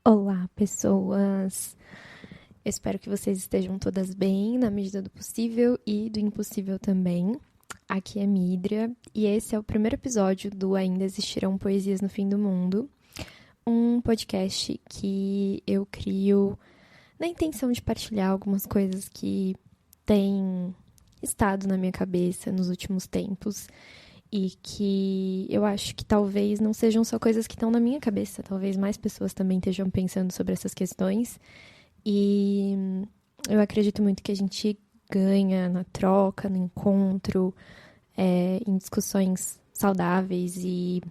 Olá, pessoas! Eu espero que vocês estejam todas bem, na medida do possível e do impossível também. Aqui é Midria e esse é o primeiro episódio do Ainda Existirão Poesias no Fim do Mundo, um podcast que eu crio na intenção de partilhar algumas coisas que têm estado na minha cabeça nos últimos tempos e que eu acho que talvez não sejam só coisas que estão na minha cabeça, talvez mais pessoas também estejam pensando sobre essas questões. E eu acredito muito que a gente ganha na troca, no encontro, em discussões saudáveis e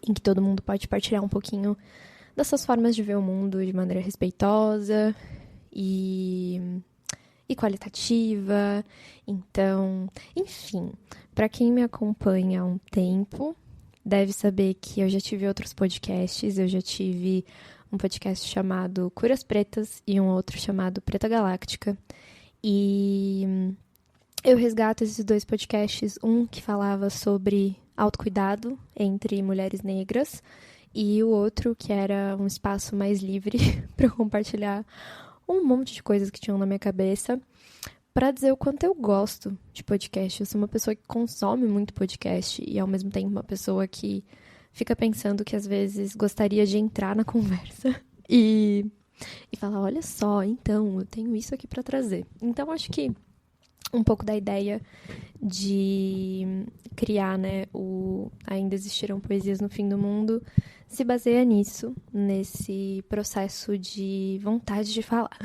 em que todo mundo pode partilhar um pouquinho dessas formas de ver o mundo de maneira respeitosa e qualitativa. Então, enfim, para quem me acompanha há um tempo, deve saber que eu já tive outros podcasts. Eu já tive um podcast chamado Curas Pretas e um outro chamado Preta Galáctica. E eu resgato esses dois podcasts, um que falava sobre autocuidado entre mulheres negras e o outro que era um espaço mais livre para compartilhar um monte de coisas que tinham na minha cabeça, para dizer o quanto eu gosto de podcast. Eu sou uma pessoa que consome muito podcast e, ao mesmo tempo, uma pessoa que fica pensando que, às vezes, gostaria de entrar na conversa e falar, olha só, então, eu tenho isso aqui para trazer. Então, acho que um pouco da ideia de criar, né, o Ainda Existirão Poesias no Fim do Mundo se baseia nisso, nesse processo de vontade de falar.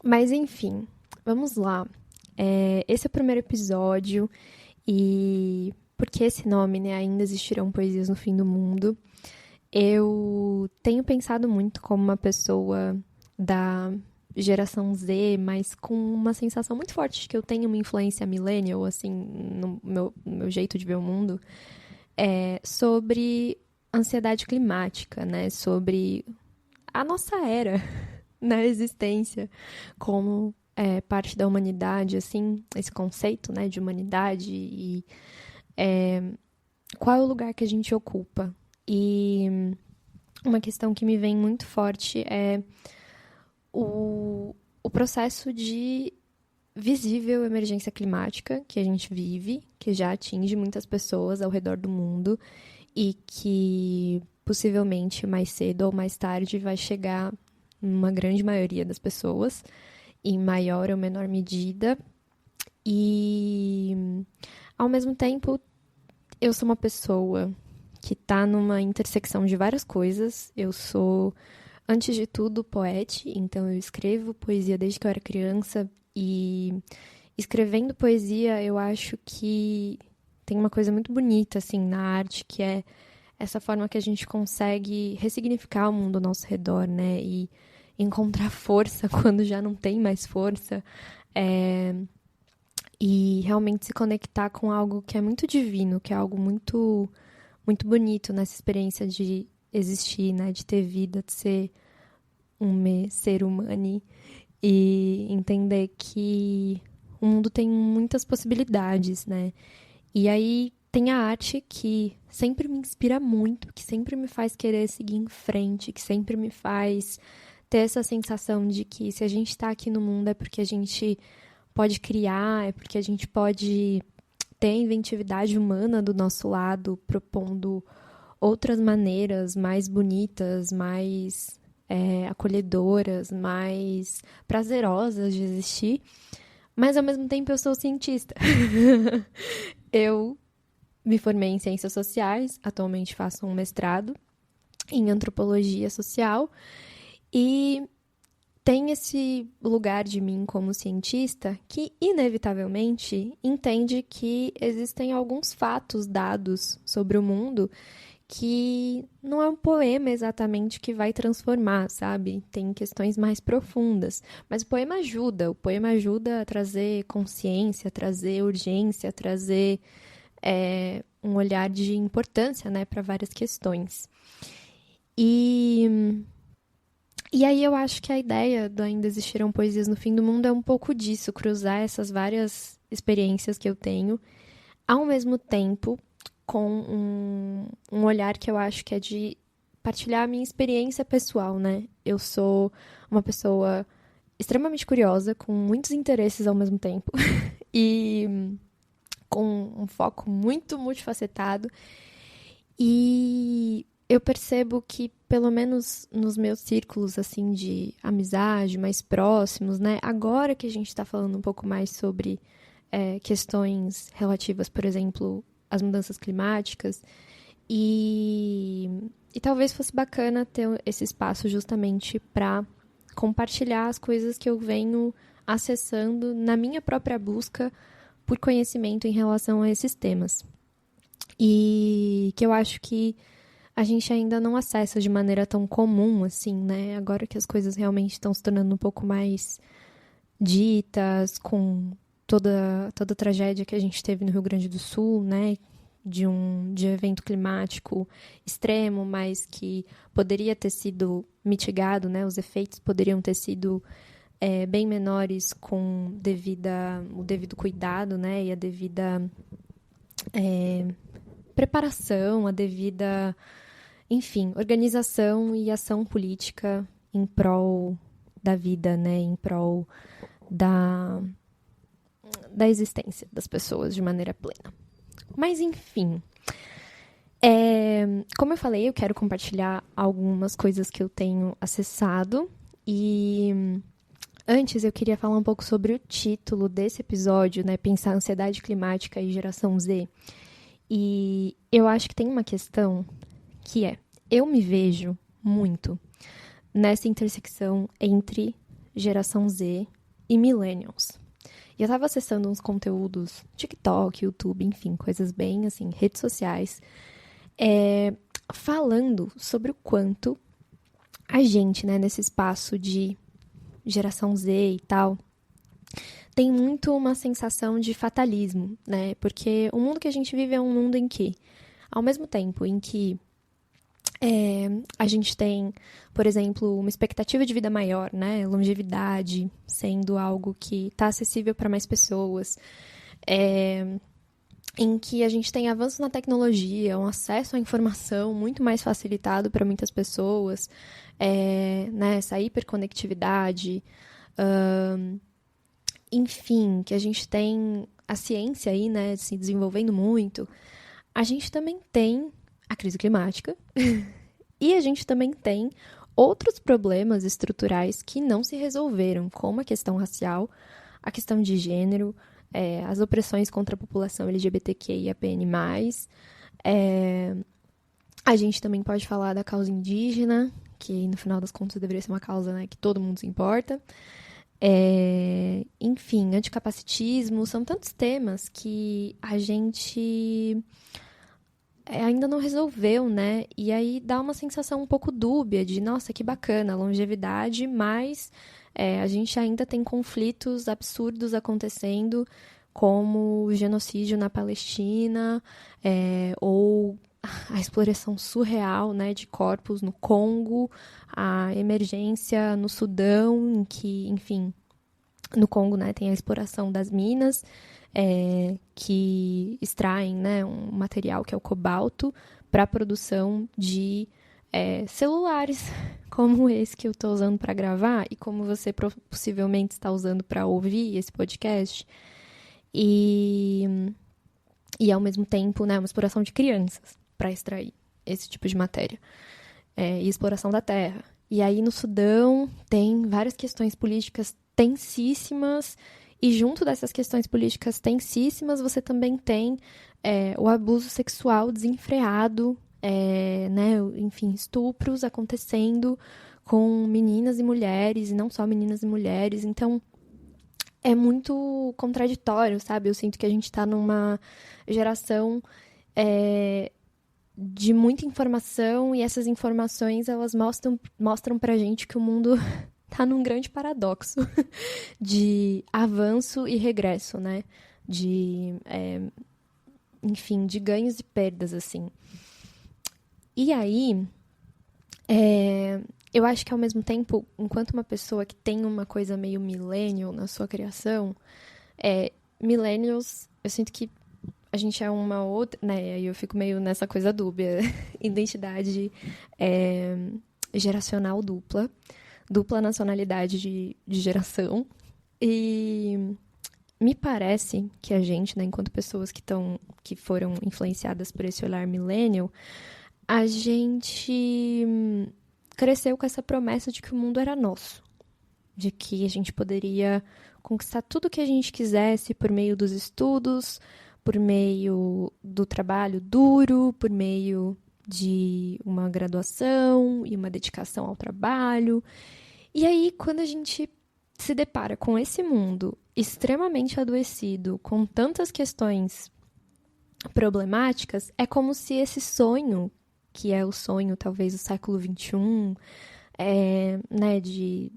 Mas, enfim, vamos lá. Esse é o primeiro episódio e por que esse nome, né, Ainda Existirão Poesias no Fim do Mundo? Eu tenho pensado muito como uma pessoa da geração Z, mas com uma sensação muito forte de que eu tenho uma influência millennial, assim, no meu jeito de ver o mundo, sobre ansiedade climática, né? Sobre a nossa era na existência como parte da humanidade, assim, esse conceito, né, de humanidade e qual é o lugar que a gente ocupa. E uma questão que me vem muito forte é o processo de visível emergência climática que a gente vive, que já atinge muitas pessoas ao redor do mundo e que possivelmente mais cedo ou mais tarde vai chegar numa grande maioria das pessoas, em maior ou menor medida. E, ao mesmo tempo, eu sou uma pessoa que está numa intersecção de várias coisas. Eu sou, antes de tudo, poeta, então eu escrevo poesia desde que eu era criança e escrevendo poesia eu acho que tem uma coisa muito bonita assim na arte, que é essa forma que a gente consegue ressignificar o mundo ao nosso redor, né? E encontrar força quando já não tem mais força. E realmente se conectar com algo que é muito divino, que é algo muito, muito bonito nessa experiência de existir, né? De ter vida, de ser um ser humano e entender que o mundo tem muitas possibilidades, né? E aí tem a arte que sempre me inspira muito, que sempre me faz querer seguir em frente, que sempre me faz ter essa sensação de que se a gente está aqui no mundo é porque a gente pode criar, é porque a gente pode ter a inventividade humana do nosso lado, propondo outras maneiras mais bonitas, mais acolhedoras, mais prazerosas de existir. Mas, ao mesmo tempo, eu sou cientista. Eu me formei em Ciências Sociais, atualmente faço um mestrado em Antropologia Social e tem esse lugar de mim como cientista que, inevitavelmente, entende que existem alguns fatos dados sobre o mundo que não é um poema exatamente que vai transformar, sabe? Tem questões mais profundas. Mas o poema ajuda a trazer consciência, a trazer urgência, a trazer um olhar de importância, né, para várias questões. E aí eu acho que a ideia do Ainda Existirão Poesias no Fim do Mundo é um pouco disso, cruzar essas várias experiências que eu tenho, ao mesmo tempo com um olhar que eu acho que é de partilhar a minha experiência pessoal, né? Eu sou uma pessoa extremamente curiosa, com muitos interesses ao mesmo tempo e com um foco muito multifacetado. E eu percebo que, pelo menos nos meus círculos, assim, de amizade, mais próximos, né? Agora que a gente está falando um pouco mais sobre questões relativas, por exemplo, às mudanças climáticas, e talvez fosse bacana ter esse espaço justamente para compartilhar as coisas que eu venho acessando na minha própria busca por conhecimento em relação a esses temas. E que eu acho que a gente ainda não acessa de maneira tão comum, assim, né? Agora que as coisas realmente estão se tornando um pouco mais ditas, com toda a tragédia que a gente teve no Rio Grande do Sul, né? De evento climático extremo, mas que poderia ter sido mitigado, né? Os efeitos poderiam ter sido bem menores com o devido cuidado, né? E a devida preparação, a devida, enfim, organização e ação política em prol da vida, né? Em prol da existência das pessoas de maneira plena. Mas, enfim, como eu falei, eu quero compartilhar algumas coisas que eu tenho acessado e antes eu queria falar um pouco sobre o título desse episódio, né? Pensar ansiedade climática e geração Z. E eu acho que tem uma questão que eu me vejo muito nessa intersecção entre geração Z e millennials. E eu tava acessando uns conteúdos, TikTok, YouTube, enfim, coisas bem, assim, redes sociais, falando sobre o quanto a gente, né, nesse espaço de geração Z e tal, tem muito uma sensação de fatalismo, né? Porque o mundo que a gente vive é um mundo em que, ao mesmo tempo em que a gente tem, por exemplo, uma expectativa de vida maior, né? Longevidade sendo algo que está acessível para mais pessoas, em que a gente tem avanço na tecnologia, um acesso à informação muito mais facilitado para muitas pessoas, né? Essa hiperconectividade, enfim, que a gente tem a ciência aí, né, se desenvolvendo muito, a gente também tem a crise climática e a gente também tem outros problemas estruturais que não se resolveram, como a questão racial, a questão de gênero, as opressões contra a população LGBTQIAPN+, a gente também pode falar da causa indígena, que no final das contas deveria ser uma causa, né, que todo mundo se importa. Enfim, anticapacitismo, são tantos temas que a gente ainda não resolveu, né? E aí dá uma sensação um pouco dúbia de, nossa, que bacana, longevidade, mas a gente ainda tem conflitos absurdos acontecendo, como o genocídio na Palestina, ou a exploração surreal, né, de corpos no Congo, a emergência no Sudão, em que, enfim, no Congo, né, tem a exploração das minas, que extraem, né, um material que é o cobalto para a produção de celulares, como esse que eu estou usando para gravar e como você possivelmente está usando para ouvir esse podcast. E ao mesmo tempo, né, uma exploração de crianças para extrair esse tipo de matéria. E exploração da terra. E aí no Sudão tem várias questões políticas tensíssimas, e junto dessas questões políticas tensíssimas, você também tem o abuso sexual desenfreado, né, enfim, estupros acontecendo com meninas e mulheres, e não só meninas e mulheres. Então, é muito contraditório, sabe? Eu sinto que a gente está numa geração de muita informação, e essas informações, elas mostram pra gente que o mundo tá num grande paradoxo de avanço e regresso, né? Enfim, de ganhos e perdas, assim. E aí, eu acho que ao mesmo tempo, enquanto uma pessoa que tem uma coisa meio millennial na sua criação, millennials, eu sinto que a gente é uma outra, né? Aí eu fico meio nessa coisa dúbia. Identidade geracional dupla. Dupla nacionalidade de geração. E me parece que a gente, né, enquanto pessoas que foram influenciadas por esse olhar millennial, a gente cresceu com essa promessa de que o mundo era nosso. De que a gente poderia conquistar tudo o que a gente quisesse por meio dos estudos, por meio do trabalho duro, por meio de uma graduação e uma dedicação ao trabalho. E aí, quando a gente se depara com esse mundo extremamente adoecido, com tantas questões problemáticas, é como se esse sonho, que é o sonho talvez do século XXI, né, de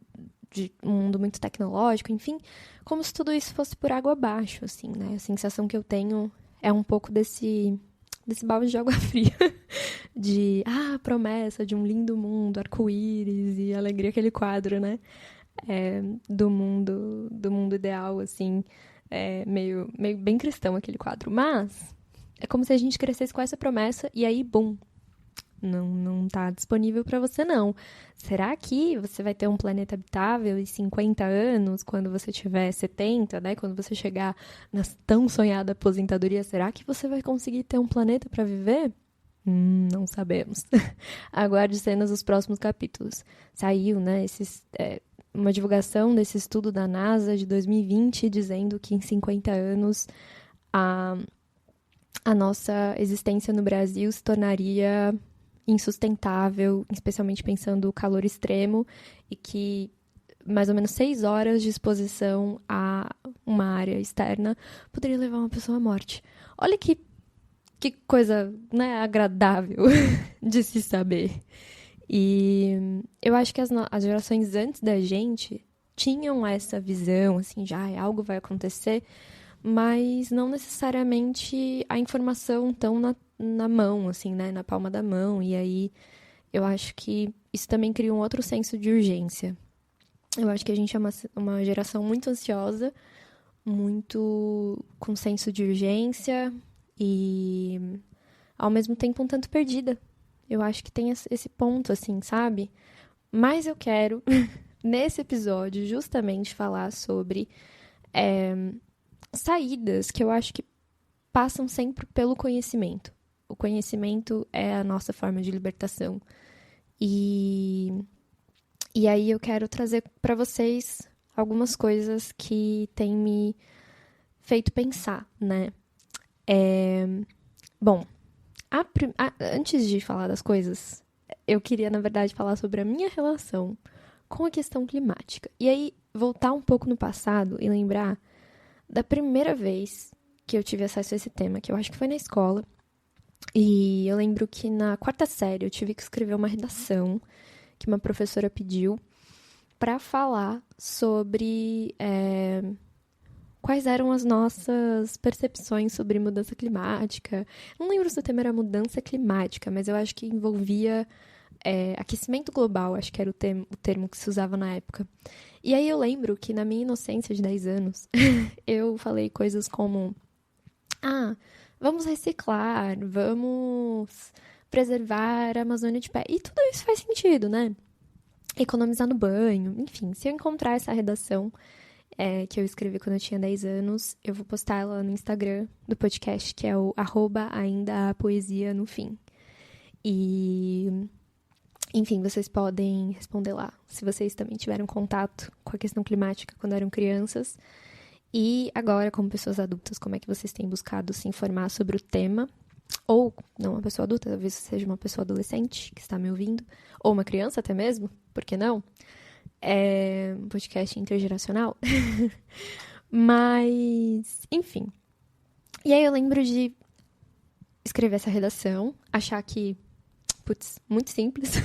um mundo muito tecnológico, enfim, como se tudo isso fosse por água abaixo, assim, né? A sensação que eu tenho é um pouco desse balde de água fria, de, promessa de um lindo mundo, arco-íris e alegria, aquele quadro, né? Do mundo ideal, assim, meio bem cristão aquele quadro. Mas é como se a gente crescesse com essa promessa e aí, bum, não tá disponível para você, não. Será que você vai ter um planeta habitável em 50 anos, quando você tiver 70, né? Quando você chegar na tão sonhada aposentadoria, será que você vai conseguir ter um planeta para viver? Não sabemos. Aguarde cenas dos próximos capítulos. Saiu, né, uma divulgação desse estudo da NASA de 2020, dizendo que em 50 anos a nossa existência no Brasil se tornaria insustentável, especialmente pensando o calor extremo, e que mais ou menos 6 horas de exposição a uma área externa poderia levar uma pessoa à morte. Olha que coisa, né, agradável de se saber. E eu acho que as gerações antes da gente tinham essa visão, assim, já algo vai acontecer, mas não necessariamente a informação tão na mão, assim, né, na palma da mão. E aí eu acho que isso também cria um outro senso de urgência. Eu acho que a gente é uma geração muito ansiosa, muito com senso de urgência e, ao mesmo tempo, um tanto perdida. Eu acho que tem esse ponto, assim, sabe? Mas eu quero, nesse episódio, justamente falar sobre saídas que eu acho que passam sempre pelo conhecimento. O conhecimento é a nossa forma de libertação. E aí eu quero trazer para vocês algumas coisas que têm me feito pensar, né? Bom, antes de falar das coisas, eu queria, na verdade, falar sobre a minha relação com a questão climática. E aí, voltar um pouco no passado e lembrar da primeira vez que eu tive acesso a esse tema, que eu acho que foi na escola. E eu lembro que na 4ª série eu tive que escrever uma redação que uma professora pediu para falar sobre quais eram as nossas percepções sobre mudança climática. Não lembro se o tema era mudança climática, mas eu acho que envolvia aquecimento global, acho que era o termo que se usava na época. E aí eu lembro que na minha inocência de 10 anos, eu falei coisas como: vamos reciclar, vamos preservar a Amazônia de pé. E tudo isso faz sentido, né? Economizar no banho, enfim. Se eu encontrar essa redação que eu escrevi quando eu tinha 10 anos, eu vou postar ela no Instagram do podcast, que é o @ainda_a_poesia no fim. E, enfim, vocês podem responder lá, se vocês também tiveram contato com a questão climática quando eram crianças. E agora, como pessoas adultas, como é que vocês têm buscado se informar sobre o tema? Ou, não uma pessoa adulta, talvez seja uma pessoa adolescente que está me ouvindo, ou uma criança até mesmo, por que não? É um podcast intergeracional. Mas, enfim. E aí eu lembro de escrever essa redação, achar que, muito simples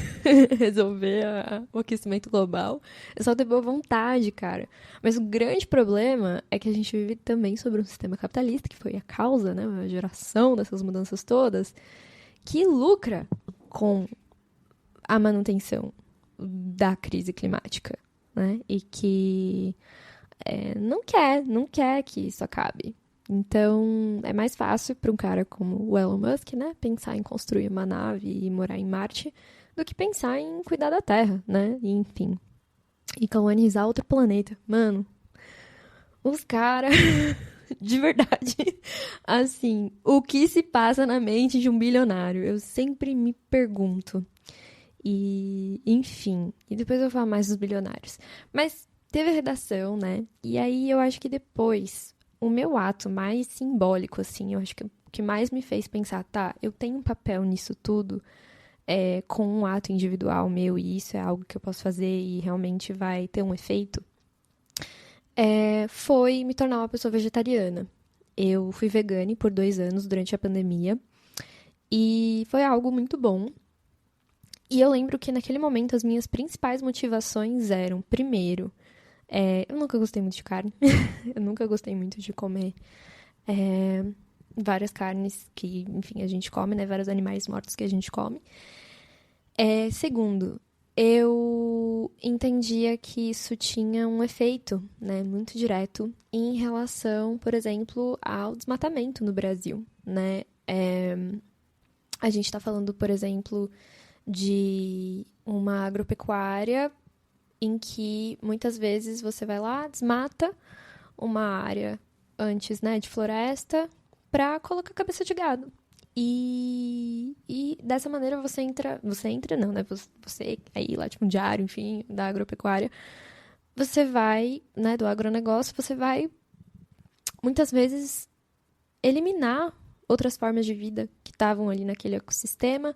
resolver o aquecimento global. É só ter boa vontade, cara. Mas o grande problema é que a gente vive também sobre um sistema capitalista, que foi a causa, né, a geração dessas mudanças todas, que lucra com a manutenção da crise climática, né? E que não quer que isso acabe. Então, é mais fácil para um cara como o Elon Musk, né, pensar em construir uma nave e morar em Marte, do que pensar em cuidar da Terra, né? E, enfim, e colonizar outro planeta. Mano, os caras, de verdade, assim, o que se passa na mente de um bilionário? Eu sempre me pergunto. E, enfim, e depois eu vou falar mais dos bilionários. Mas teve a redação, né? E aí eu acho que depois, o meu ato mais simbólico, assim, eu acho que o que mais me fez pensar, tá, eu tenho um papel nisso tudo, com um ato individual meu, e isso é algo que eu posso fazer e realmente vai ter um efeito, foi me tornar uma pessoa vegetariana. Eu fui vegane por 2 anos durante a pandemia, e foi algo muito bom. E eu lembro que naquele momento as minhas principais motivações eram, primeiro, eu nunca gostei muito de carne, eu nunca gostei muito de comer é, várias carnes que, enfim, a gente come, né? Vários animais mortos que a gente come. Segundo, eu entendia que isso tinha um efeito, né, muito direto em relação, por exemplo, ao desmatamento no Brasil, né? A gente está falando, por exemplo, de uma agropecuária em que muitas vezes você vai lá, desmata uma área antes, né, de floresta para colocar cabeça de gado. E dessa maneira você entra não, né, você aí lá, tipo um diário, enfim, da agropecuária, você vai, né, do agronegócio, você vai muitas vezes eliminar outras formas de vida que estavam ali naquele ecossistema,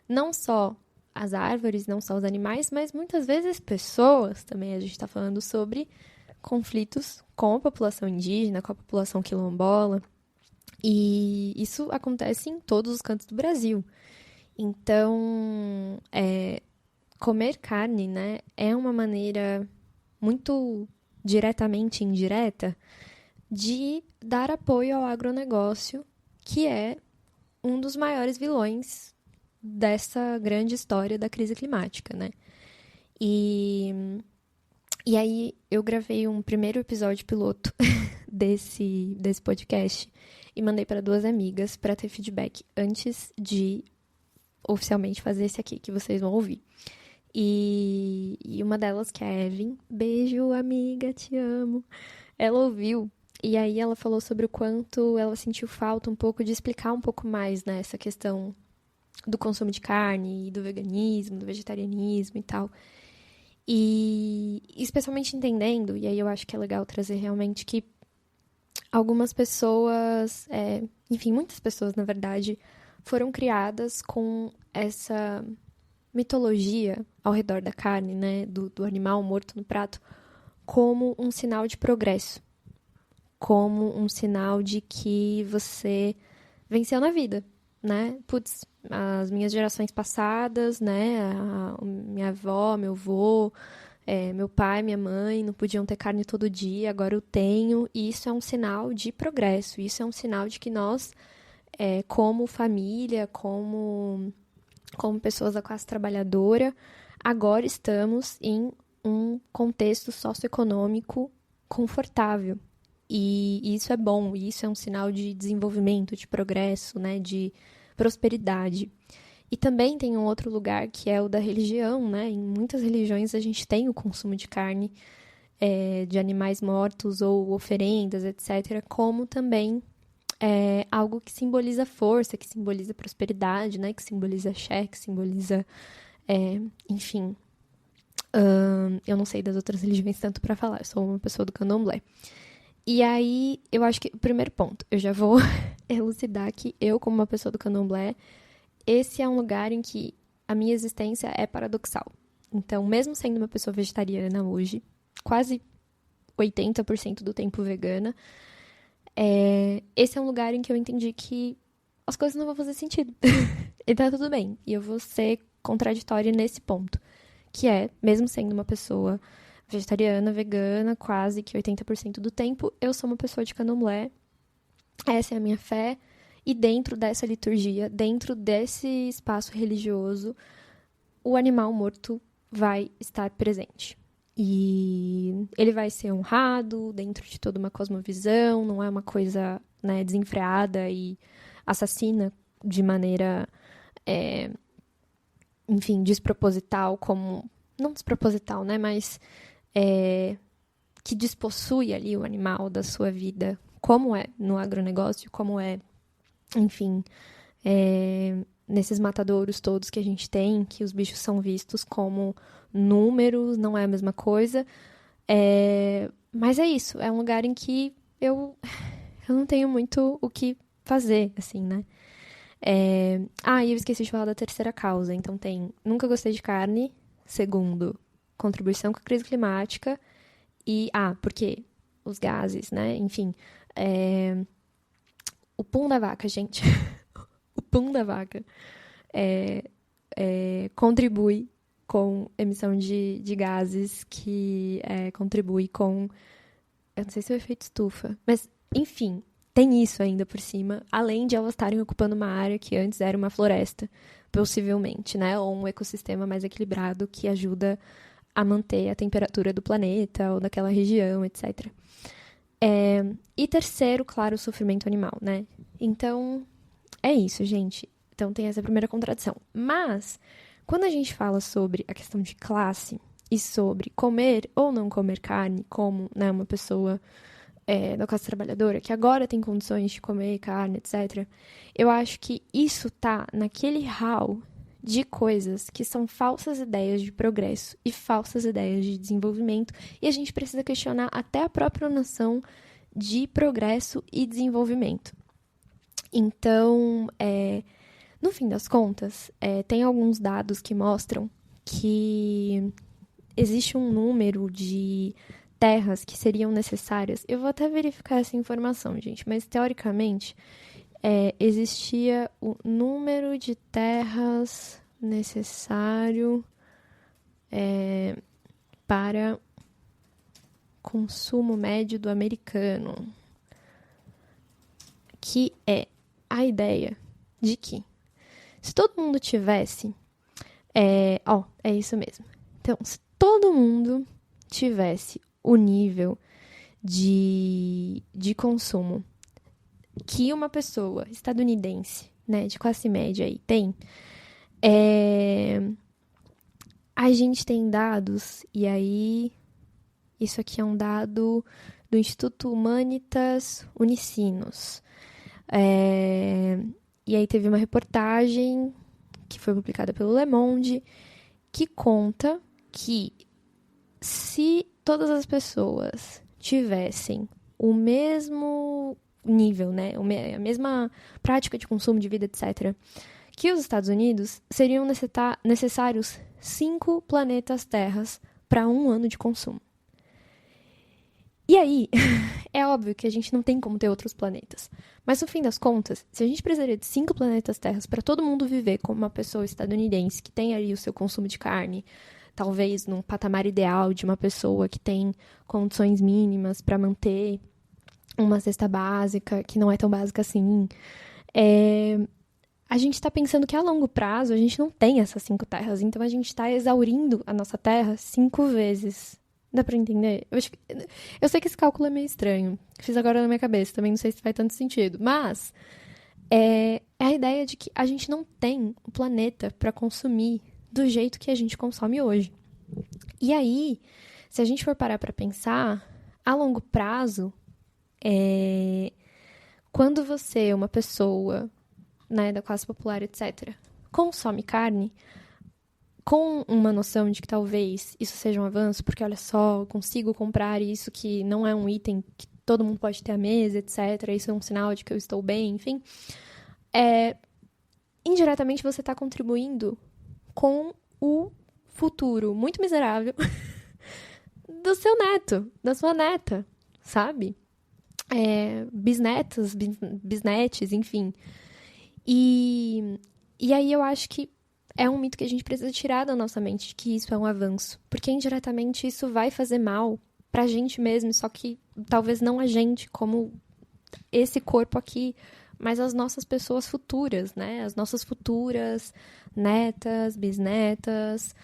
não só as árvores, não só os animais, mas muitas vezes pessoas também. A gente está falando sobre conflitos com a população indígena, com a população quilombola. E isso acontece em todos os cantos do Brasil. Então, comer carne, né, é uma maneira muito diretamente indireta de dar apoio ao agronegócio, que é um dos maiores vilões dessa grande história da crise climática, né? E, e aí eu gravei um primeiro episódio piloto desse podcast e mandei para 2 amigas para ter feedback antes de oficialmente fazer esse aqui que vocês vão ouvir. E uma delas, que é a Evelyn, beijo, amiga, te amo. Ela ouviu e aí ela falou sobre o quanto ela sentiu falta um pouco de explicar um pouco mais, né, essa questão do consumo de carne, do veganismo, do vegetarianismo e tal. E especialmente entendendo, e aí eu acho que é legal trazer realmente que algumas pessoas, enfim, muitas pessoas, na verdade, foram criadas com essa mitologia ao redor da carne, né, do animal morto no prato, como um sinal de progresso, como um sinal de que você venceu na vida, né? Putz, as minhas gerações passadas, né? Minha avó, meu avô, meu pai, minha mãe não podiam ter carne todo dia, agora eu tenho. E isso é um sinal de progresso, isso é um sinal de que nós, como família, como pessoas da classe trabalhadora, agora estamos em um contexto socioeconômico confortável. E isso é bom, isso é um sinal de desenvolvimento, de progresso, né, de prosperidade. E também tem um outro lugar que é o da religião, né? Em muitas religiões a gente tem o consumo de carne, de animais mortos ou oferendas, etc., como também algo que simboliza força, que simboliza prosperidade, né? Que simboliza axé, que simboliza, enfim. Eu não sei das outras religiões tanto para falar, eu sou uma pessoa do candomblé. E aí, eu acho que o primeiro ponto, eu já vou elucidar que eu, como uma pessoa do candomblé, esse é um lugar em que a minha existência é paradoxal. Então, mesmo sendo uma pessoa vegetariana hoje, quase 80% do tempo vegana, esse é um lugar em que eu entendi que as coisas não vão fazer sentido. E tá tudo bem. E eu vou ser contraditória nesse ponto. Que é, mesmo sendo uma pessoa vegetariana, vegana, quase que 80% do tempo, eu sou uma pessoa de candomblé. Essa é a minha fé. E dentro dessa liturgia, dentro desse espaço religioso, o animal morto vai estar presente. E ele vai ser honrado dentro de toda uma cosmovisão, não é uma coisa né, desenfreada e assassina de maneira, enfim, desproposital, como... Não desproposital, né, mas que despossui ali o animal da sua vida, como é no agronegócio, como é, enfim, nesses matadouros todos que a gente tem, que os bichos são vistos como números, não é a mesma coisa. Mas é isso, é um lugar em que eu não tenho muito o que fazer, assim, né? E eu esqueci de falar da terceira causa. Então tem nunca gostei de carne, segundo, contribuição com a crise climática e, porque os gases, né? Enfim, o pum da vaca, gente. O pum da vaca contribui com emissão de gases que contribui com... Eu não sei se é o efeito estufa, mas, enfim, tem isso ainda por cima, além de elas estarem ocupando uma área que antes era uma floresta, possivelmente, né? Ou um ecossistema mais equilibrado que ajuda a manter a temperatura do planeta ou daquela região, etc. E terceiro, claro, o sofrimento animal, né? Então, é isso, gente. Então tem essa primeira contradição. Mas, quando a gente fala sobre a questão de classe e sobre comer ou não comer carne, como, né, uma pessoa da classe trabalhadora que agora tem condições de comer carne, etc., eu acho que isso tá naquele hall de coisas que são falsas ideias de progresso e falsas ideias de desenvolvimento, e a gente precisa questionar até a própria noção de progresso e desenvolvimento. Então, no fim das contas, tem alguns dados que mostram que existe um número de terras que seriam necessárias. Eu vou até verificar essa informação, gente, mas teoricamente existia o número de terras necessário para consumo médio do americano, que é a ideia de que se todo mundo tivesse... é isso mesmo. Então, se todo mundo tivesse o nível de consumo que uma pessoa estadunidense, né, de classe média aí tem, a gente tem dados, e aí isso aqui é um dado do Instituto Humanitas Unicinos. E aí teve uma reportagem que foi publicada pelo Le Monde, que conta que se todas as pessoas tivessem o mesmo nível, né, a mesma prática de consumo de vida, etc., que os Estados Unidos, seriam necessários 5 planetas Terras para 1 ano de consumo. E aí, é óbvio que a gente não tem como ter outros planetas. Mas, no fim das contas, se a gente precisaria de 5 planetas Terras para todo mundo viver como uma pessoa estadunidense que tem ali o seu consumo de carne, talvez num patamar ideal de uma pessoa que tem condições mínimas para manter uma cesta básica, que não é tão básica assim, a gente está pensando que a longo prazo a gente não tem essas 5 terras, então a gente está exaurindo a nossa terra 5 vezes. Dá pra entender? Eu sei que esse cálculo é meio estranho. Fiz agora na minha cabeça, também não sei se faz tanto sentido. Mas é a ideia de que a gente não tem o planeta para consumir do jeito que a gente consome hoje. E aí, se a gente for parar para pensar, a longo prazo, quando você é uma pessoa, né, da classe popular, etc., consome carne, com uma noção de que talvez isso seja um avanço, porque olha só, eu consigo comprar isso que não é um item que todo mundo pode ter à mesa, etc., isso é um sinal de que eu estou bem, enfim, indiretamente você está contribuindo com o futuro muito miserável do seu neto, da sua neta, sabe? Bisnetos, bisnetes, enfim. E aí eu acho que é um mito que a gente precisa tirar da nossa mente, que isso é um avanço. Porque indiretamente isso vai fazer mal pra gente mesmo, só que talvez não a gente, como esse corpo aqui mas as nossas pessoas futuras, né? As nossas futuras netas, bisnetas,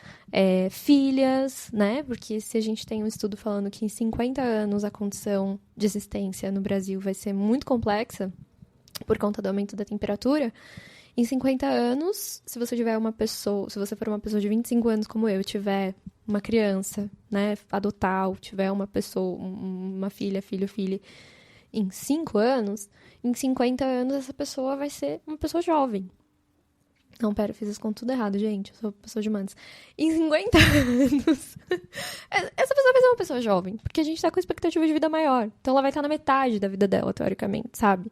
filhas, né? Porque se a gente tem um estudo falando que em 50 anos a condição de existência no Brasil vai ser muito complexa por conta do aumento da temperatura, em 50 anos, se você tiver uma pessoa, se você for uma pessoa de 25 anos como eu, tiver uma criança, né, adotar, ou tiver uma pessoa, uma filha, filho, filha, em 5 anos, em 50 anos essa pessoa vai ser uma pessoa jovem. Não, pera, eu fiz as contas tudo errado, gente. Eu sou pessoa de humanas. Em 50 anos, essa pessoa vai ser uma pessoa jovem, porque a gente tá com expectativa de vida maior. Então ela vai estar na metade da vida dela, teoricamente, sabe?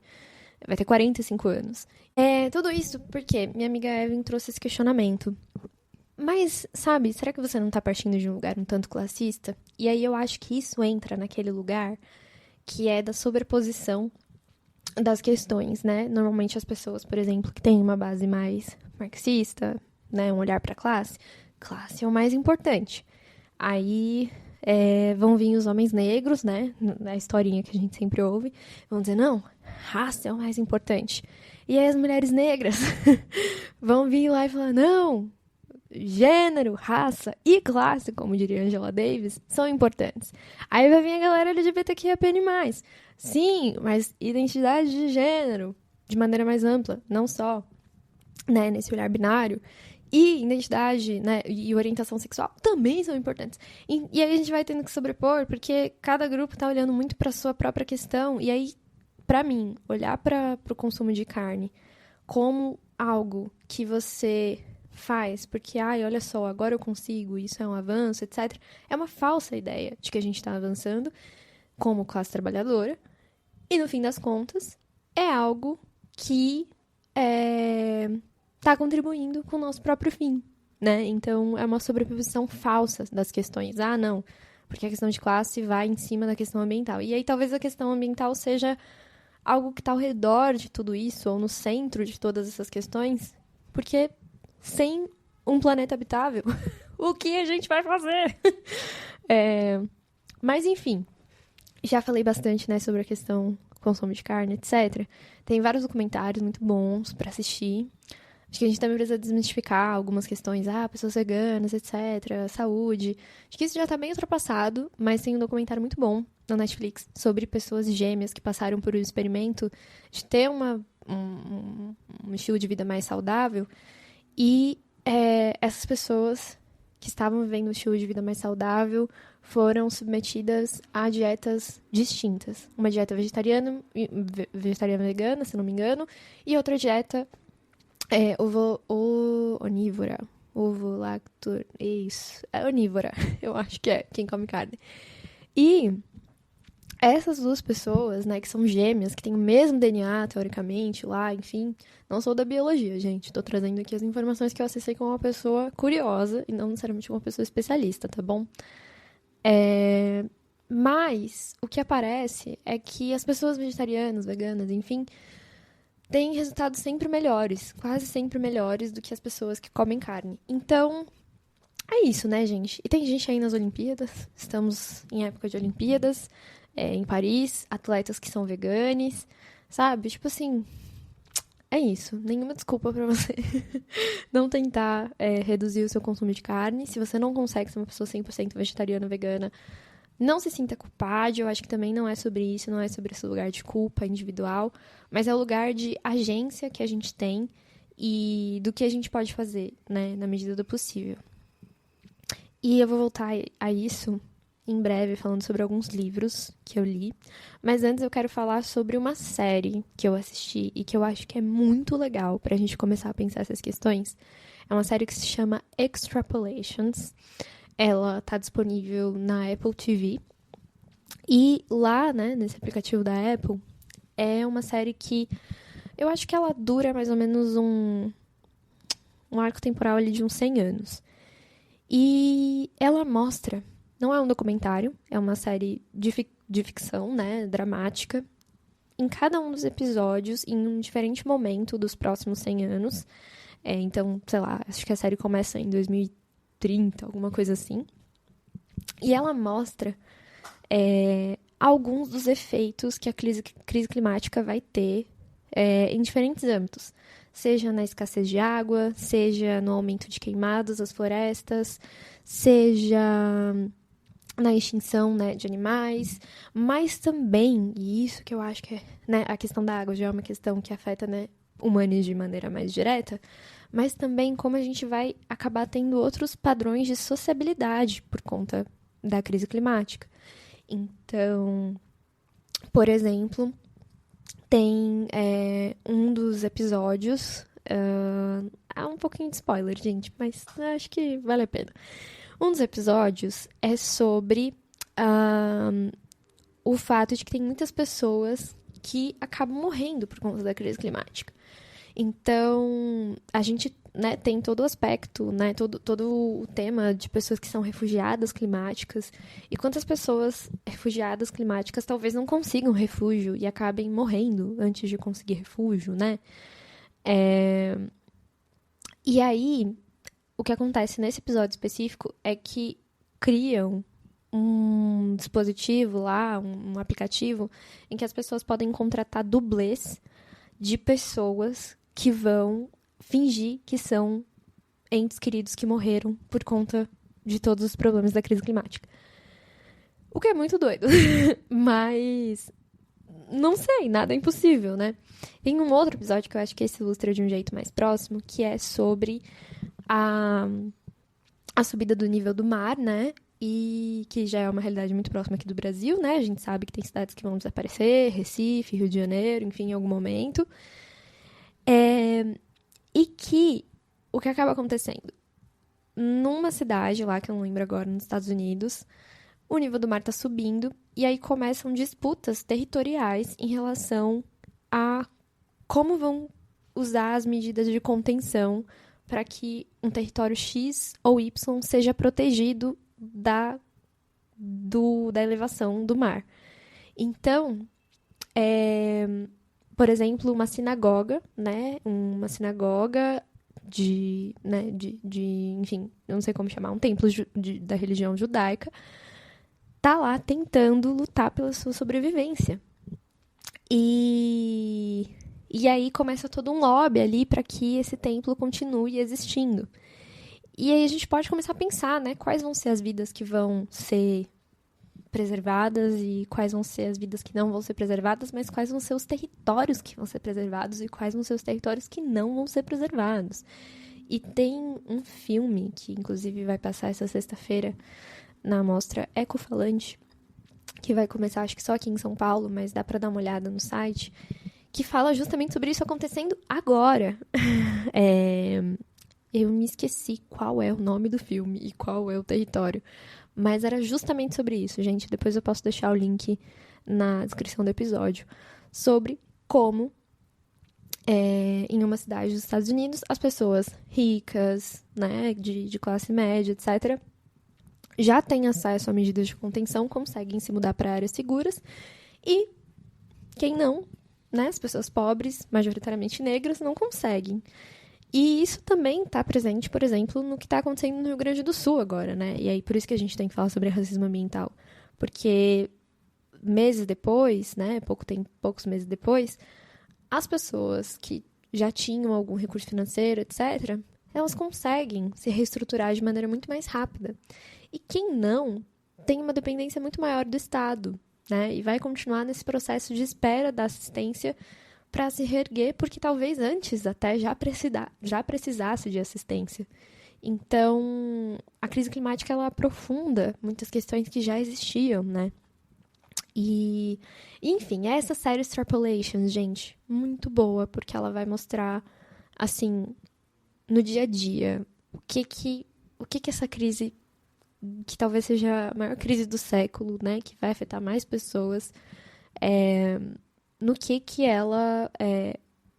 Vai ter 45 anos. Tudo isso porque minha amiga Evelyn trouxe esse questionamento. Mas, sabe, será que você não tá partindo de um lugar um tanto classista? E aí eu acho que isso entra naquele lugar que é da sobreposição das questões, né? Normalmente as pessoas, por exemplo, que têm uma base mais marxista, né, um olhar para classe é o mais importante. Aí vão vir os homens negros, né, na historinha que a gente sempre ouve, vão dizer, não, raça é o mais importante. E aí as mulheres negras vão vir lá e falar, não, gênero, raça e classe, como diria Angela Davis, são importantes. Aí vai vir a galera LGBTQIAPN+. Sim, mas identidade de gênero, de maneira mais ampla, não só, né, nesse olhar binário, e identidade, né, e orientação sexual também são importantes. E aí a gente vai tendo que sobrepor, porque cada grupo tá olhando muito pra sua própria questão, e aí, pra mim, olhar para o consumo de carne como algo que você faz, porque, olha só, agora eu consigo, isso é um avanço, etc. É uma falsa ideia de que a gente está avançando como classe trabalhadora, e no fim das contas, é algo que está contribuindo com o nosso próprio fim, né? Então, é uma sobreposição falsa das questões. Não, porque a questão de classe vai em cima da questão ambiental. E aí, talvez a questão ambiental seja algo que está ao redor de tudo isso, ou no centro de todas essas questões, porque sem um planeta habitável, o que a gente vai fazer? Mas, enfim, já falei bastante, né, sobre a questão do consumo de carne, etc. Tem vários documentários muito bons para assistir. Acho que a gente também precisa desmistificar algumas questões, pessoas veganas, etc., saúde. Acho que isso já tá bem ultrapassado, mas tem um documentário muito bom na Netflix sobre pessoas gêmeas que passaram por um experimento de ter um estilo de vida mais saudável. E essas pessoas que estavam vivendo um estilo de vida mais saudável foram submetidas a dietas distintas. Uma dieta vegetariana vegana, se não me engano, e outra dieta onívora. Ovo-lacto... Isso. É onívora, eu acho que é quem come carne. E essas duas pessoas, né, que são gêmeas, que têm o mesmo DNA, teoricamente, lá, enfim... Não sou da biologia, gente. Tô trazendo aqui as informações que eu acessei como uma pessoa curiosa e não necessariamente uma pessoa especialista, tá bom? Mas o que aparece é que as pessoas vegetarianas, veganas, enfim, têm resultados sempre melhores, quase sempre melhores do que as pessoas que comem carne. Então, é isso, né, gente? E tem gente aí nas Olimpíadas, estamos em época de Olimpíadas, em Paris, atletas que são veganes, sabe? Tipo assim, é isso. Nenhuma desculpa pra você não tentar reduzir o seu consumo de carne. Se você não consegue ser uma pessoa 100% vegetariana, vegana, não se sinta culpado. Eu acho que também não é sobre isso, não é sobre esse lugar de culpa individual, mas é o lugar de agência que a gente tem e do que a gente pode fazer, né, na medida do possível. E eu vou voltar a isso em breve, falando sobre alguns livros que eu li. Mas antes eu quero falar sobre uma série que eu assisti e que eu acho que é muito legal pra gente começar a pensar essas questões. É uma série que se chama Extrapolations. Ela tá disponível na Apple TV. E lá, né, nesse aplicativo da Apple, é uma série que eu acho que ela dura mais ou menos um arco temporal ali de uns 100 anos. E ela mostra... Não é um documentário, é uma série de ficção, né, dramática. Em cada um dos episódios, em um diferente momento dos próximos 100 anos. Então, sei lá, acho que a série começa em 2030, alguma coisa assim. E ela mostra alguns dos efeitos que a crise climática vai ter em diferentes âmbitos. Seja na escassez de água, seja no aumento de queimadas das florestas, seja na extinção, né, de animais, mas também, e isso que eu acho que é, né, a questão da água já é uma questão que afeta, né, humanos de maneira mais direta, mas também como a gente vai acabar tendo outros padrões de sociabilidade por conta da crise climática. Então, por exemplo, tem um dos episódios, um pouquinho de spoiler, gente, mas acho que vale a pena. Um dos episódios é sobre o fato de que tem muitas pessoas que acabam morrendo por conta da crise climática. Então, a gente, né, tem todo o aspecto, né, todo o tema de pessoas que são refugiadas climáticas. E quantas pessoas refugiadas climáticas talvez não consigam refúgio e acabem morrendo antes de conseguir refúgio, né? E aí, o que acontece nesse episódio específico é que criam um dispositivo lá, um aplicativo, em que as pessoas podem contratar dublês de pessoas que vão fingir que são entes queridos que morreram por conta de todos os problemas da crise climática. O que é muito doido. Mas não sei, nada é impossível, né? Tem um outro episódio que eu acho que esse ilustra de um jeito mais próximo, que é sobre a subida do nível do mar, né? E que já é uma realidade muito próxima aqui do Brasil, né? A gente sabe que tem cidades que vão desaparecer, Recife, Rio de Janeiro, enfim, em algum momento. E que o que acaba acontecendo? Numa cidade lá, que eu não lembro agora, nos Estados Unidos, o nível do mar tá subindo e aí começam disputas territoriais em relação a como vão usar as medidas de contenção para que um território X ou Y seja protegido da elevação do mar. Então, por exemplo, uma sinagoga, né? Uma sinagoga enfim, eu não sei como chamar, um templo da religião judaica, tá lá tentando lutar pela sua sobrevivência. E aí começa todo um lobby ali para que esse templo continue existindo. E aí a gente pode começar a pensar, né? Quais vão ser as vidas que vão ser preservadas e quais vão ser as vidas que não vão ser preservadas, mas quais vão ser os territórios que vão ser preservados e quais vão ser os territórios que não vão ser preservados. E tem um filme que, inclusive, vai passar essa sexta-feira na mostra Ecofalante, que vai começar, acho que só aqui em São Paulo, mas dá para dar uma olhada no site, que fala justamente sobre isso acontecendo agora. Eu me esqueci qual é o nome do filme e qual é o território, mas era justamente sobre isso, gente. Depois eu posso deixar o link na descrição do episódio, sobre como, em uma cidade dos Estados Unidos, as pessoas ricas, né, de classe média, etc., já têm acesso a medidas de contenção, conseguem se mudar para áreas seguras, e quem não, né, as pessoas pobres, majoritariamente negras, não conseguem. E isso também está presente, por exemplo, no que está acontecendo no Rio Grande do Sul agora, né? E aí por isso que a gente tem que falar sobre racismo ambiental. Porque meses depois, né, poucos meses depois, as pessoas que já tinham algum recurso financeiro, etc., elas conseguem se reestruturar de maneira muito mais rápida. E quem não tem uma dependência muito maior do Estado, né? E vai continuar nesse processo de espera da assistência para se reerguer, porque talvez antes até já precisasse de assistência. Então, a crise climática, ela aprofunda muitas questões que já existiam, né? E enfim, essa série Extrapolations, gente, muito boa, porque ela vai mostrar, assim, no dia a dia, o que essa crise, que talvez seja a maior crise do século, né? Que vai afetar mais pessoas, no que ela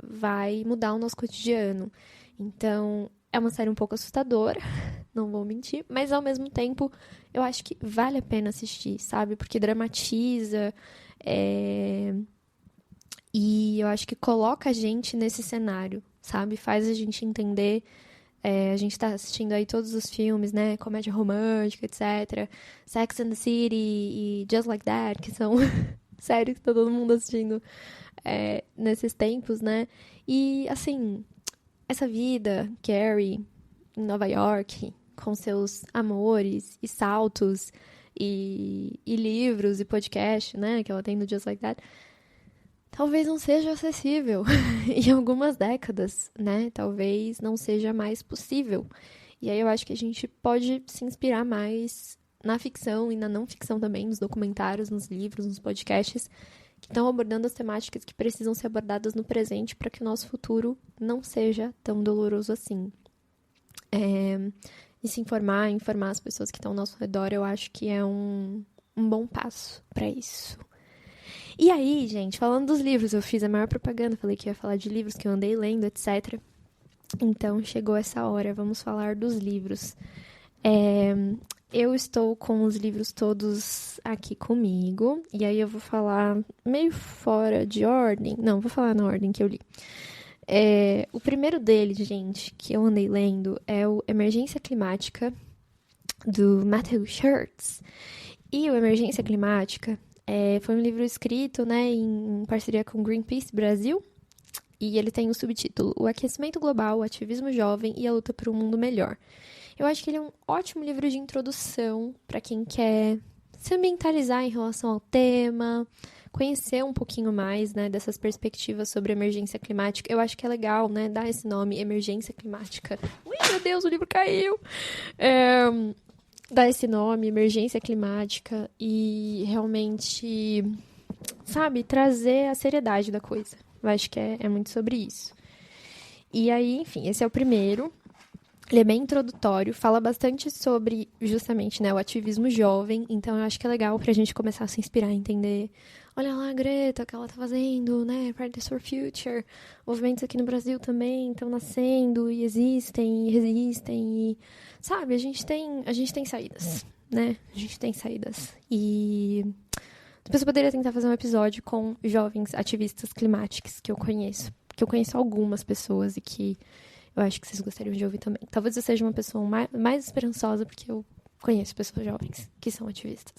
vai mudar o nosso cotidiano. Então, é uma série um pouco assustadora, não vou mentir, mas ao mesmo tempo eu acho que vale a pena assistir, sabe? Porque dramatiza, e eu acho que coloca a gente nesse cenário, sabe? Faz a gente entender. A gente tá assistindo aí todos os filmes, né? Comédia romântica, etc. Sex and the City e Just Like That, que são série que tá todo mundo assistindo nesses tempos, né? E, assim, essa vida, Carrie, em Nova York, com seus amores e saltos e livros e podcast, né? Que ela tem no Just Like That, talvez não seja acessível em algumas décadas, né? Talvez não seja mais possível. E aí eu acho que a gente pode se inspirar mais na ficção e na não ficção também, nos documentários, nos livros, nos podcasts, que estão abordando as temáticas que precisam ser abordadas no presente para que o nosso futuro não seja tão doloroso assim. E se informar as pessoas que estão ao nosso redor, eu acho que é um bom passo para isso. E aí, gente, falando dos livros, eu fiz a maior propaganda, falei que ia falar de livros que eu andei lendo, etc. Então, chegou essa hora, vamos falar dos livros. Eu estou com os livros todos aqui comigo, e aí eu vou falar meio fora de ordem. Não, vou falar na ordem que eu li. O primeiro deles, gente, que eu andei lendo é o Emergência Climática, do Matthew Shurtz. E o Emergência Climática foi um livro escrito, né, em parceria com Greenpeace Brasil, e ele tem o subtítulo O Aquecimento Global, o Ativismo Jovem e a Luta por um Mundo Melhor. Eu acho que ele é um ótimo livro de introdução para quem quer se ambientalizar em relação ao tema, conhecer um pouquinho mais, né, dessas perspectivas sobre emergência climática. Eu acho que é legal, né, dar esse nome, emergência climática. Ui, meu Deus, o livro caiu! Dar esse nome, emergência climática, e realmente, sabe, trazer a seriedade da coisa. Eu acho que é muito sobre isso. E aí, enfim, esse é o primeiro. Ele é bem introdutório, fala bastante sobre, justamente, né, o ativismo jovem. Então, eu acho que é legal pra gente começar a se inspirar, entender. Olha lá a Greta, o que ela tá fazendo, né? Fridays for Future. Movimentos aqui no Brasil também estão nascendo e existem e resistem. E, sabe, a gente tem saídas, né? A gente tem saídas. E depois eu poderia tentar fazer um episódio com jovens ativistas climáticos que eu conheço. Porque eu conheço algumas pessoas e que eu acho que vocês gostariam de ouvir também. Talvez eu seja uma pessoa mais esperançosa, porque eu conheço pessoas jovens que são ativistas.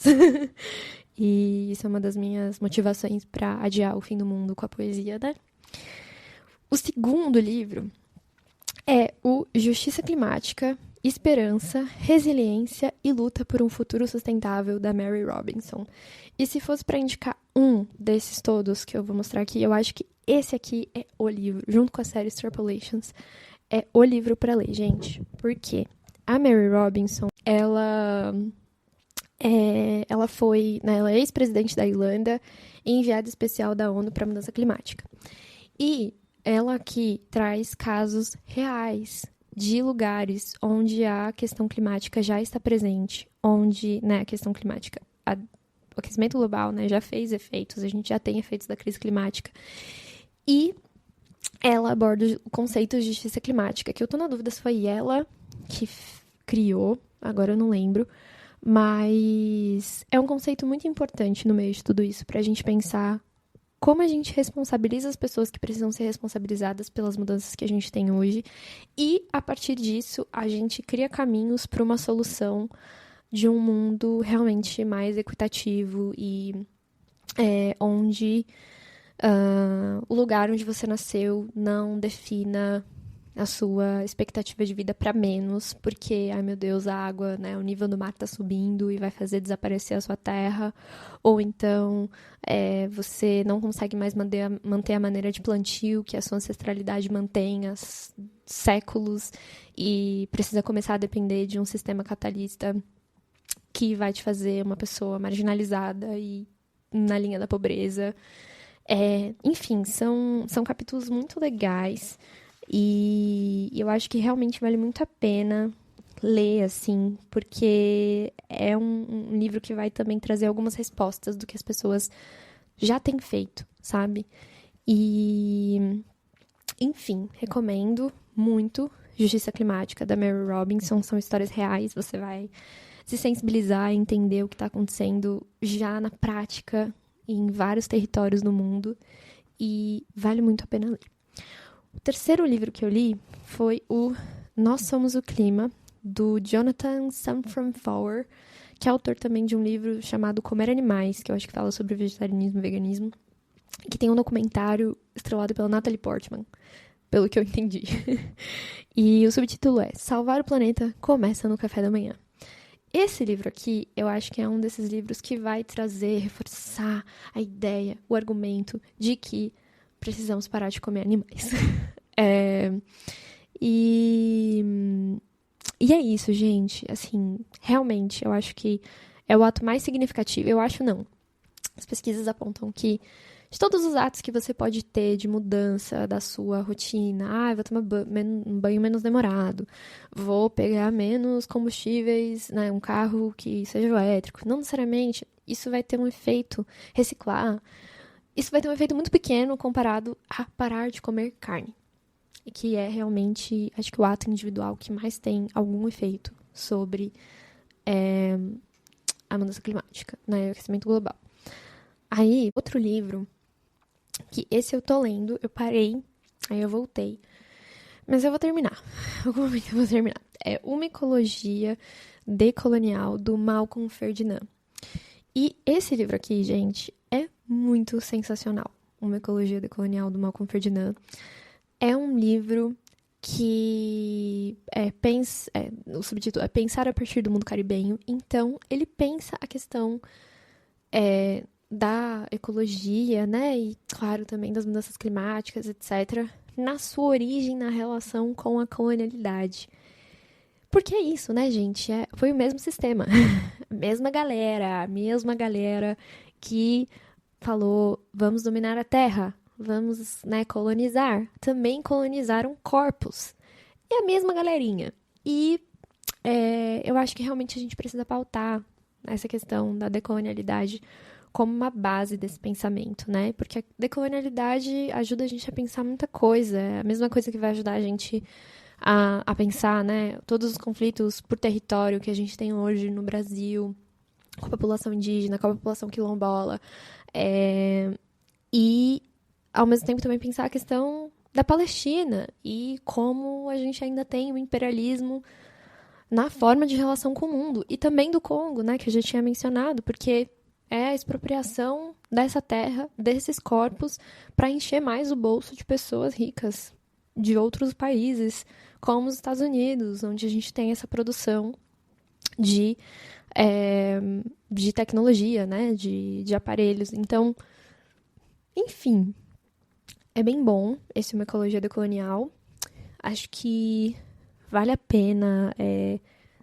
E isso é uma das minhas motivações para adiar o fim do mundo com a poesia, né? O segundo livro é o Justiça Climática, Esperança, Resiliência e Luta por um Futuro Sustentável, da Mary Robinson. E se fosse para indicar um desses todos que eu vou mostrar aqui, eu acho que esse aqui é o livro, junto com a série Extrapolations, é o livro para ler, gente. Por quê? A Mary Robinson, ela foi, né, ela é ex-presidente da Irlanda e enviada especial da ONU para a mudança climática. E ela aqui traz casos reais de lugares onde a questão climática já está presente, onde, né, a questão climática, o aquecimento global, né, já fez efeitos, a gente já tem efeitos da crise climática. E ela aborda o conceito de justiça climática, que eu tô na dúvida se foi ela que criou, agora eu não lembro, mas é um conceito muito importante no meio de tudo isso, pra gente pensar como a gente responsabiliza as pessoas que precisam ser responsabilizadas pelas mudanças que a gente tem hoje, e a partir disso a gente cria caminhos para uma solução de um mundo realmente mais equitativo e onde o lugar onde você nasceu não defina a sua expectativa de vida para menos, porque, ai meu Deus, a água, né, o nível do mar está subindo e vai fazer desaparecer a sua terra, ou então você não consegue mais manter a maneira de plantio que a sua ancestralidade mantém há séculos e precisa começar a depender de um sistema capitalista que vai te fazer uma pessoa marginalizada e na linha da pobreza. Enfim, são capítulos muito legais e eu acho que realmente vale muito a pena ler, assim, porque é um livro que vai também trazer algumas respostas do que as pessoas já têm feito, sabe? E, enfim, recomendo muito Justiça Climática, da Mary Robinson. São histórias reais, você vai se sensibilizar e entender o que está acontecendo já na prática em vários territórios do mundo, e vale muito a pena ler. O terceiro livro que eu li foi o Nós Somos o Clima, do Jonathan Safran Foer, que é autor também de um livro chamado Comer Animais, que eu acho que fala sobre vegetarianismo e veganismo, que tem um documentário estrelado pela Natalie Portman, pelo que eu entendi. E o subtítulo é Salvar o Planeta Começa no Café da Manhã. Esse livro aqui, eu acho que é um desses livros que vai trazer, reforçar a ideia, o argumento de que precisamos parar de comer animais. E é isso, gente. Assim, realmente, eu acho que é o ato mais significativo. Eu acho não. As pesquisas apontam que de todos os atos que você pode ter de mudança da sua rotina, eu vou tomar um banho menos demorado, vou pegar menos combustíveis, né, um carro que seja elétrico. Não necessariamente isso vai ter um efeito reciclar. Isso vai ter um efeito muito pequeno comparado a parar de comer carne. E que é realmente, acho que o ato individual que mais tem algum efeito sobre a mudança climática, né, o aquecimento global. Aí, outro livro, que esse eu tô lendo, eu parei, aí eu voltei. Mas eu vou terminar. Algum momento eu vou terminar. É Uma Ecologia Decolonial, do Malcolm Ferdinand. E esse livro aqui, gente, é muito sensacional. Uma Ecologia Decolonial, do Malcolm Ferdinand. É um livro que o subtítulo é Pensar a partir do mundo caribenho. Então, ele pensa a questão da ecologia, né? E, claro, também das mudanças climáticas, etc., na sua origem, na relação com a colonialidade. Porque é isso, né, gente? Foi o mesmo sistema. A mesma galera que falou, vamos dominar a Terra, vamos, né, colonizar. Também colonizaram corpos. É a mesma galerinha. E eu acho que realmente a gente precisa pautar essa questão da decolonialidade como uma base desse pensamento, né? Porque a decolonialidade ajuda a gente a pensar muita coisa. É a mesma coisa que vai ajudar a gente a pensar, né? Todos os conflitos por território que a gente tem hoje no Brasil, com a população indígena, com a população quilombola. E, ao mesmo tempo, também pensar a questão da Palestina e como a gente ainda tem o imperialismo na forma de relação com o mundo. E também do Congo, né? Que eu já tinha mencionado, porque é a expropriação dessa terra, desses corpos, para encher mais o bolso de pessoas ricas de outros países, como os Estados Unidos, onde a gente tem essa produção de tecnologia, né, de aparelhos. Então, enfim, é bem bom esse Uma Ecologia Decolonial. Acho que vale a pena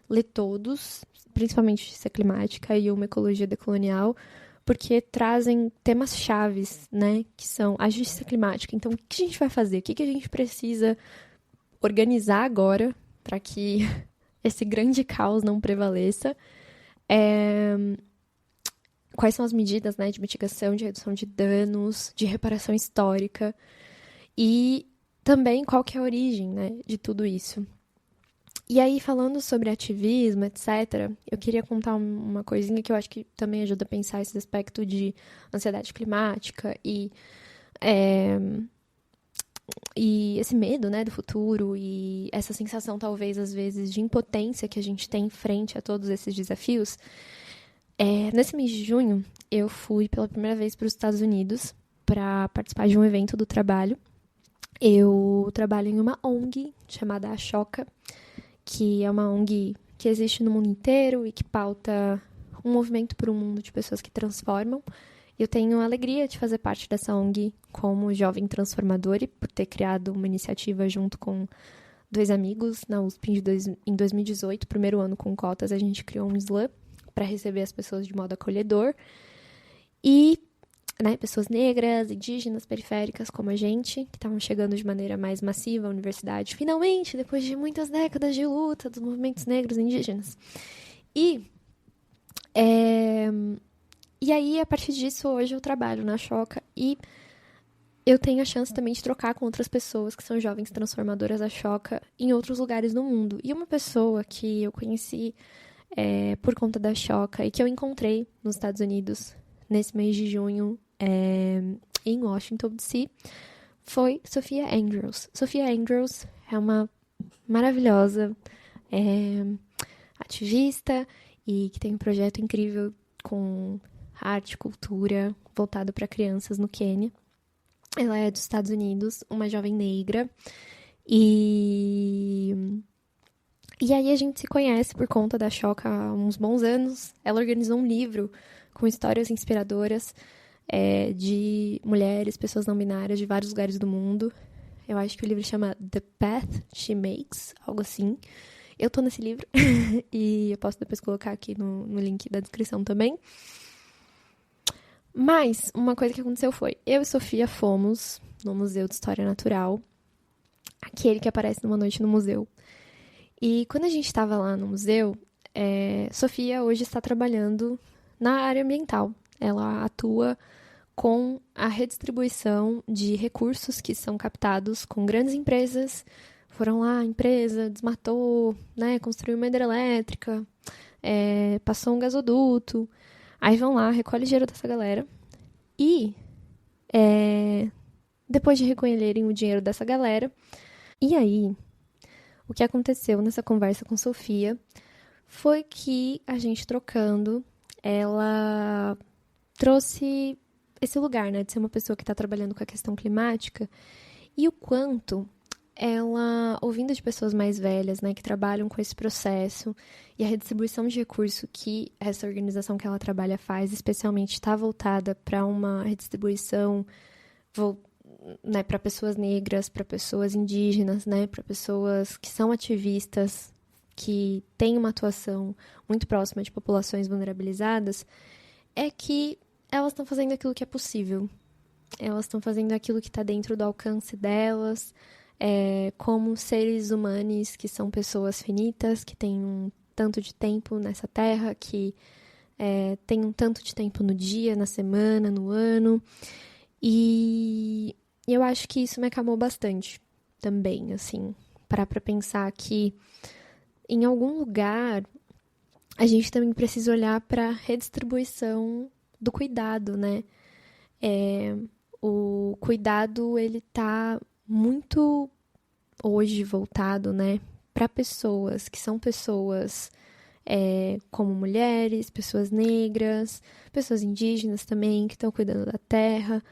ler todos, principalmente Justiça Climática e Uma Ecologia Decolonial, porque trazem temas chaves, né, que são a justiça climática. Então, o que a gente vai fazer? O que a gente precisa organizar agora para que esse grande caos não prevaleça? Quais são as medidas, né, de mitigação, de redução de danos, de reparação histórica? E também qual que é a origem, né, de tudo isso? E aí, falando sobre ativismo, etc., eu queria contar uma coisinha que eu acho que também ajuda a pensar esse aspecto de ansiedade climática e esse medo, né, do futuro e essa sensação, talvez, às vezes, de impotência que a gente tem frente a todos esses desafios. Nesse mês de junho, eu fui pela primeira vez para os Estados Unidos para participar de um evento do trabalho. Eu trabalho em uma ONG chamada Ashoka, que é uma ONG que existe no mundo inteiro e que pauta um movimento por um mundo de pessoas que transformam. Eu tenho a alegria de fazer parte dessa ONG como jovem transformadora e por ter criado uma iniciativa junto com 2 amigos na USP em 2018, primeiro ano com cotas, a gente criou um slam para receber as pessoas de modo acolhedor. E né, pessoas negras, indígenas, periféricas como a gente, que estavam chegando de maneira mais massiva à universidade, finalmente, depois de muitas décadas de luta dos movimentos negros e indígenas. E aí, a partir disso, hoje eu trabalho na Ashoka e eu tenho a chance também de trocar com outras pessoas que são jovens transformadoras da Ashoka em outros lugares do mundo. E uma pessoa que eu conheci por conta da Ashoka e que eu encontrei nos Estados Unidos nesse mês de junho, em Washington, D.C., foi Sophia Andrews. Sophia Andrews é uma maravilhosa ativista e que tem um projeto incrível com arte, cultura, voltado para crianças no Quênia. Ela é dos Estados Unidos, uma jovem negra. E aí a gente se conhece por conta da Choca há uns bons anos. Ela organizou um livro com histórias inspiradoras de mulheres, pessoas não binárias de vários lugares do mundo. Eu acho que o livro chama The Path She Makes, algo assim. Eu tô nesse livro e eu posso depois colocar aqui no link da descrição também. Mas uma coisa que aconteceu foi, eu e Sofia fomos no Museu de História Natural, aquele que aparece numa noite no museu. E quando a gente estava lá no museu, Sofia hoje está trabalhando na área ambiental. Ela atua com a redistribuição de recursos que são captados com grandes empresas. Foram lá, a empresa desmatou, né, construiu uma hidrelétrica, passou um gasoduto. Aí vão lá, recolhe dinheiro dessa galera. E depois de recolherem o dinheiro dessa galera, e aí, o que aconteceu nessa conversa com Sofia foi que a gente trocando, ela trouxe esse lugar, né, de ser uma pessoa que está trabalhando com a questão climática e o quanto ela, ouvindo de pessoas mais velhas, né, que trabalham com esse processo e a redistribuição de recurso que essa organização que ela trabalha faz, especialmente está voltada para uma redistribuição, né, para pessoas negras, para pessoas indígenas, né, para pessoas que são ativistas, que têm uma atuação muito próxima de populações vulnerabilizadas, é que elas estão fazendo aquilo que é possível. Elas estão fazendo aquilo que está dentro do alcance delas, como seres humanos que são pessoas finitas, que têm um tanto de tempo nessa terra, que têm um tanto de tempo no dia, na semana, no ano. E eu acho que isso me acalmou bastante também, assim, parar para pensar que em algum lugar a gente também precisa olhar para a redistribuição do cuidado, né? O cuidado, ele tá muito hoje voltado, né, para pessoas que são pessoas como mulheres, pessoas negras, pessoas indígenas também, que estão cuidando da terra.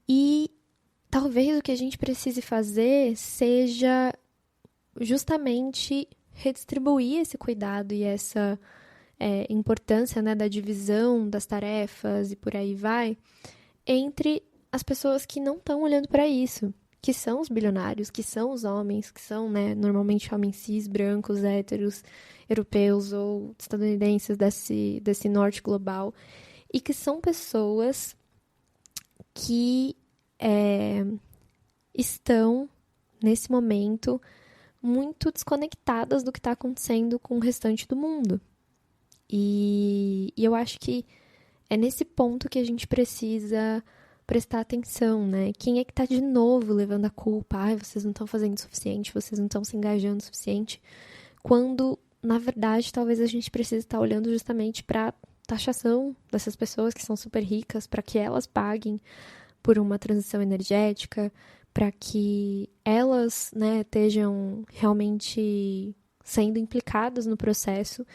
E talvez o que a gente precise fazer seja justamente redistribuir esse cuidado e essa importância, né, da divisão das tarefas e por aí vai, entre as pessoas que não estão olhando para isso, que são os bilionários, que são os homens, que são, né, normalmente homens cis, brancos, héteros, europeus ou estadunidenses desse norte global, e que são pessoas que estão, nesse momento, muito desconectadas do que está acontecendo com o restante do mundo. E eu acho que é nesse ponto que a gente precisa prestar atenção, né? Quem é que tá de novo levando a culpa? Ai, vocês não estão fazendo o suficiente, vocês não estão se engajando o suficiente. Quando, na verdade, talvez a gente precise estar olhando justamente para taxação dessas pessoas que são super ricas, para que elas paguem por uma transição energética, para que elas, né, estejam realmente sendo implicadas no processo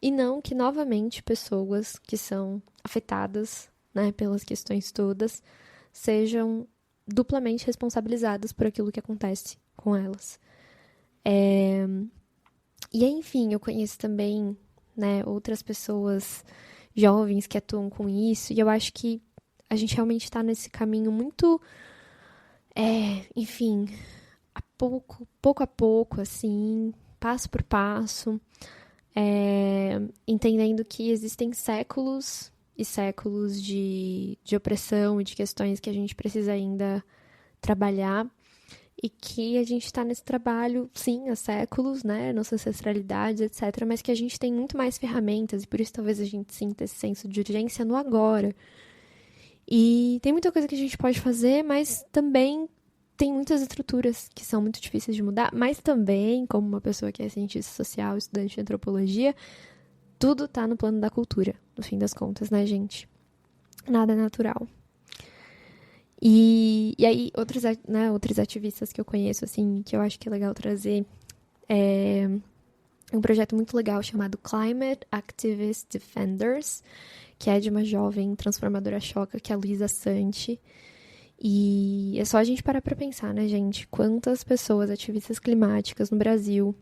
e não que, novamente, pessoas que são afetadas, né, pelas questões todas sejam duplamente responsabilizadas por aquilo que acontece com elas. E, enfim, eu conheço também, né, outras pessoas jovens que atuam com isso e eu acho que a gente realmente está nesse caminho muito, enfim, pouco a pouco, assim, passo por passo, entendendo que existem séculos e séculos de opressão e de questões que a gente precisa ainda trabalhar e que a gente está nesse trabalho, sim, há séculos, né, nossa ancestralidade, etc., mas que a gente tem muito mais ferramentas e por isso talvez a gente sinta esse senso de urgência no agora. E tem muita coisa que a gente pode fazer, mas também tem muitas estruturas que são muito difíceis de mudar, mas também, como uma pessoa que é cientista social, estudante de antropologia, tudo tá no plano da cultura, no fim das contas, né, gente? Nada é natural. E aí, outros ativistas que eu conheço, assim, que eu acho que é legal trazer, um projeto muito legal chamado Climate Activist Defenders, que é de uma jovem transformadora choca, que é a Luísa Santi. E é só a gente parar pra pensar, né, gente? Quantas pessoas ativistas climáticas no Brasil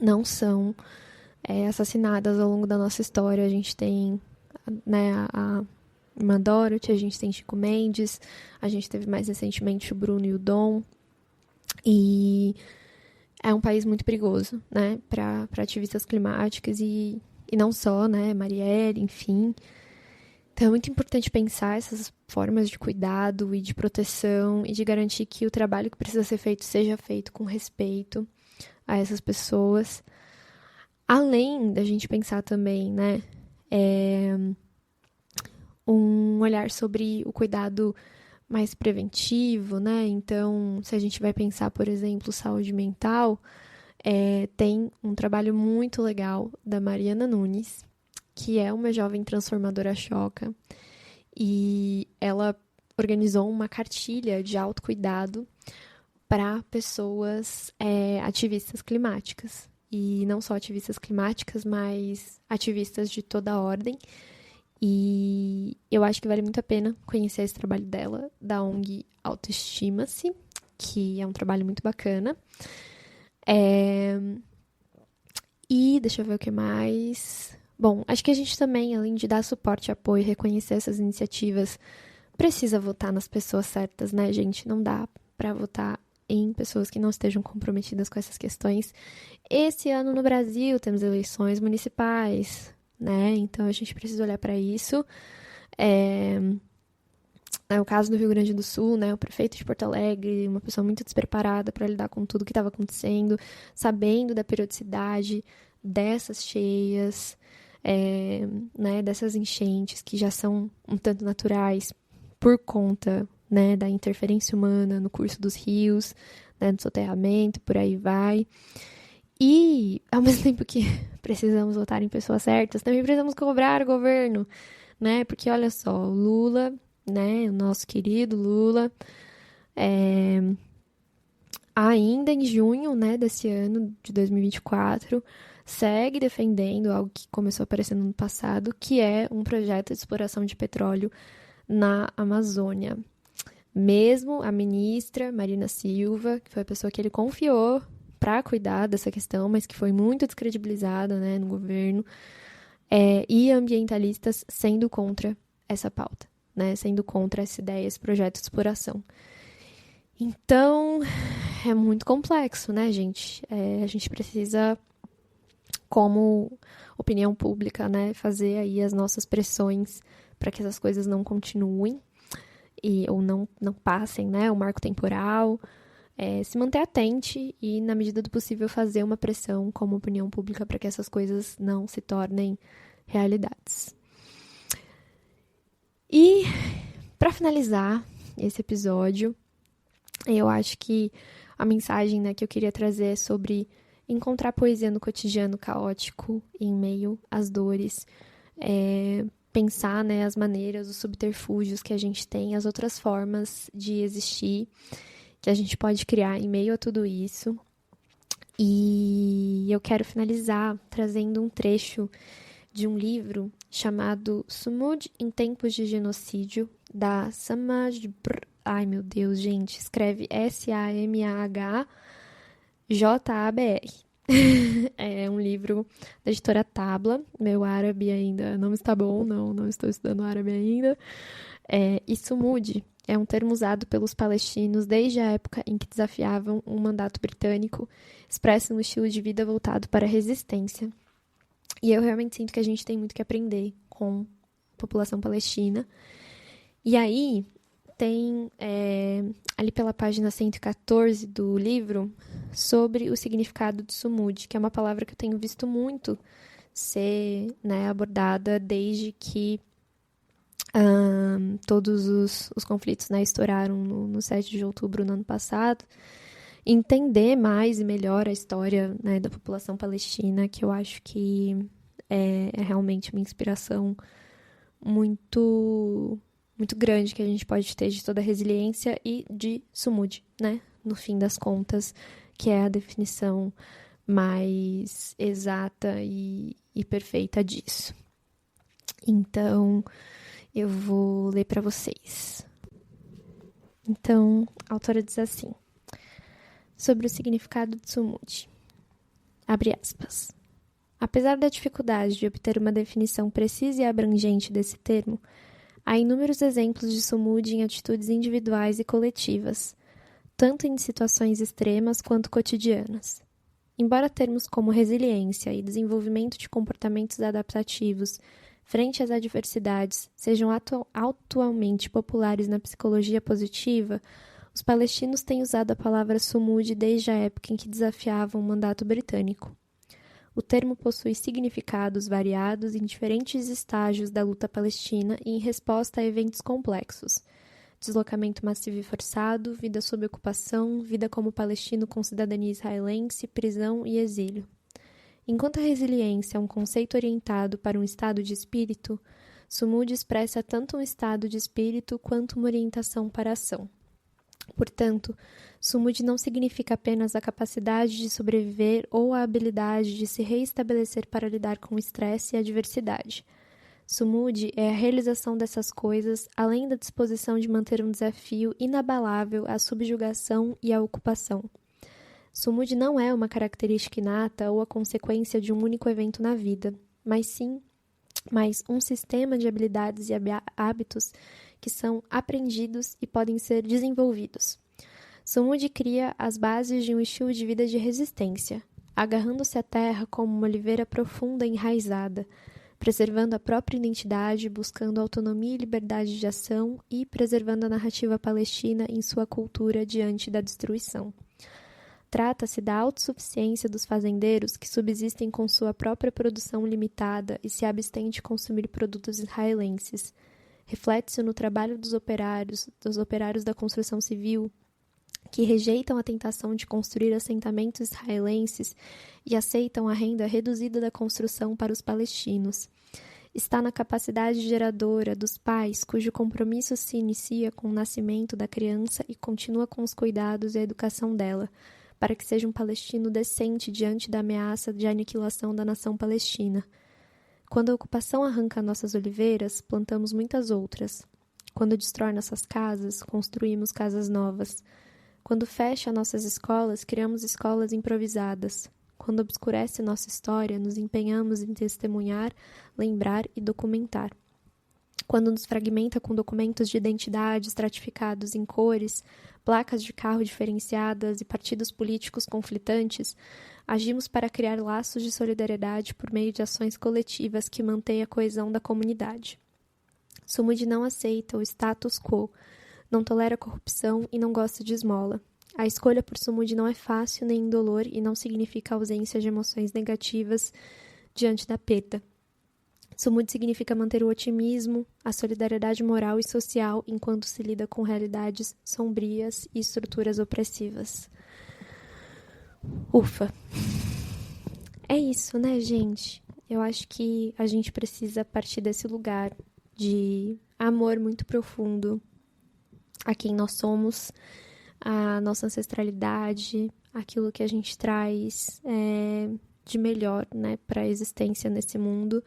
não são assassinadas ao longo da nossa história. A gente tem, né, a irmã Dorothy, a gente tem Chico Mendes, a gente teve mais recentemente o Bruno e o Dom. E é um país muito perigoso, né, para ativistas climáticas e não só, né, Marielle, enfim. Então é muito importante pensar essas formas de cuidado e de proteção e de garantir que o trabalho que precisa ser feito seja feito com respeito a essas pessoas. Além da gente pensar também, né, um olhar sobre o cuidado mais preventivo, né? Então, se a gente vai pensar, por exemplo, saúde mental, tem um trabalho muito legal da Mariana Nunes, que é uma jovem transformadora choca, e ela organizou uma cartilha de autocuidado para pessoas ativistas climáticas. E não só ativistas climáticas, mas ativistas de toda a ordem. E eu acho que vale muito a pena conhecer esse trabalho dela, da ONG Autoestima-se, que é um trabalho muito bacana. E deixa eu ver o que mais. Bom, acho que a gente também, além de dar suporte, apoio e reconhecer essas iniciativas, precisa votar nas pessoas certas, né, gente? Não dá para votar em pessoas que não estejam comprometidas com essas questões. Esse ano no Brasil temos eleições municipais, né? Então a gente precisa olhar para isso. É o caso do Rio Grande do Sul, né? O prefeito de Porto Alegre, uma pessoa muito despreparada para lidar com tudo que estava acontecendo, sabendo da periodicidade dessas cheias, né? Dessas enchentes que já são um tanto naturais por conta, né? Da interferência humana no curso dos rios, né? Do soterramento, por aí vai. E, ao mesmo tempo que precisamos votar em pessoas certas, também precisamos cobrar o governo, né? Porque, olha só, o Lula, né? O nosso querido Lula, ainda em junho, né, desse ano, de 2024, segue defendendo algo que começou a aparecer no ano passado, que é um projeto de exploração de petróleo na Amazônia. Mesmo a ministra Marina Silva, que foi a pessoa que ele confiou para cuidar dessa questão, mas que foi muito descredibilizada, né, no governo, e ambientalistas sendo contra essa pauta, né, sendo contra essa ideia, esse projeto de exploração. Então, é muito complexo, né, gente? A gente precisa, como opinião pública, né, fazer aí as nossas pressões para que essas coisas não continuem ou não passem, né, o marco temporal. Se manter atente e, na medida do possível, fazer uma pressão como opinião pública para que essas coisas não se tornem realidades. E, para finalizar esse episódio, eu acho que a mensagem, né, que eu queria trazer é sobre encontrar poesia no cotidiano caótico, em meio às dores, pensar, né, as maneiras, os subterfúgios que a gente tem, as outras formas de existir, que a gente pode criar em meio a tudo isso. E eu quero finalizar trazendo um trecho de um livro chamado Sumud em Tempos de Genocídio, da Samaj... Ai, meu Deus, gente, escreve Samahjabr. É um livro da editora Tabla. Meu árabe ainda não está bom, não estou estudando árabe ainda. E Sumud é um termo usado pelos palestinos desde a época em que desafiavam um mandato britânico, expresso um estilo de vida voltado para a resistência. E eu realmente sinto que a gente tem muito que aprender com a população palestina. E aí, tem ali pela página 114 do livro sobre o significado de Sumud, que é uma palavra que eu tenho visto muito ser, né, abordada desde que todos os conflitos, né, estouraram no 7 de outubro no ano passado. Entender mais e melhor a história, né, da população palestina, que eu acho que é realmente uma inspiração muito, muito grande que a gente pode ter de toda a resiliência e de Sumud, né, no fim das contas, que é a definição mais exata e perfeita disso. Então, eu vou ler para vocês. Então, a autora diz assim: sobre o significado de Sumudi. Abre aspas. Apesar da dificuldade de obter uma definição precisa e abrangente desse termo, há inúmeros exemplos de Sumudi em atitudes individuais e coletivas, tanto em situações extremas quanto cotidianas. Embora termos como resiliência e desenvolvimento de comportamentos adaptativos frente às adversidades sejam atualmente populares na psicologia positiva, os palestinos têm usado a palavra Sumudi desde a época em que desafiavam o mandato britânico. O termo possui significados variados em diferentes estágios da luta palestina e em resposta a eventos complexos: deslocamento massivo e forçado, vida sob ocupação, vida como palestino com cidadania israelense, prisão e exílio. Enquanto a resiliência é um conceito orientado para um estado de espírito, Sumudi expressa tanto um estado de espírito quanto uma orientação para a ação. Portanto, Sumudi não significa apenas a capacidade de sobreviver ou a habilidade de se reestabelecer para lidar com o estresse e a adversidade. Sumudi é a realização dessas coisas, além da disposição de manter um desafio inabalável à subjugação e à ocupação. Sumudi não é uma característica inata ou a consequência de um único evento na vida, mas um sistema de habilidades e hábitos que são aprendidos e podem ser desenvolvidos. Sumudi cria as bases de um estilo de vida de resistência, agarrando-se à terra como uma oliveira profunda e enraizada, preservando a própria identidade, buscando autonomia e liberdade de ação e preservando a narrativa palestina em sua cultura diante da destruição. Trata-se da autossuficiência dos fazendeiros que subsistem com sua própria produção limitada e se abstêm de consumir produtos israelenses. Reflete-se no trabalho dos operários da construção civil, que rejeitam a tentação de construir assentamentos israelenses e aceitam a renda reduzida da construção para os palestinos. Está na capacidade geradora dos pais, cujo compromisso se inicia com o nascimento da criança e continua com os cuidados e a educação dela, para que seja um palestino decente diante da ameaça de aniquilação da nação palestina. Quando a ocupação arranca nossas oliveiras, plantamos muitas outras. Quando destrói nossas casas, construímos casas novas. Quando fecha nossas escolas, criamos escolas improvisadas. Quando obscurece nossa história, nos empenhamos em testemunhar, lembrar e documentar. Quando nos fragmenta com documentos de identidade estratificados em cores, placas de carro diferenciadas e partidos políticos conflitantes, agimos para criar laços de solidariedade por meio de ações coletivas que mantêm a coesão da comunidade. Sumudi não aceita o status quo, não tolera corrupção e não gosta de esmola. A escolha por Sumudi não é fácil nem indolor e não significa ausência de emoções negativas diante da perda. Sumudi significa manter o otimismo, a solidariedade moral e social enquanto se lida com realidades sombrias e estruturas opressivas. Ufa! É isso, né, gente? Eu acho que a gente precisa partir desse lugar de amor muito profundo a quem nós somos, a nossa ancestralidade, aquilo que a gente traz de melhor, né, para a existência nesse mundo.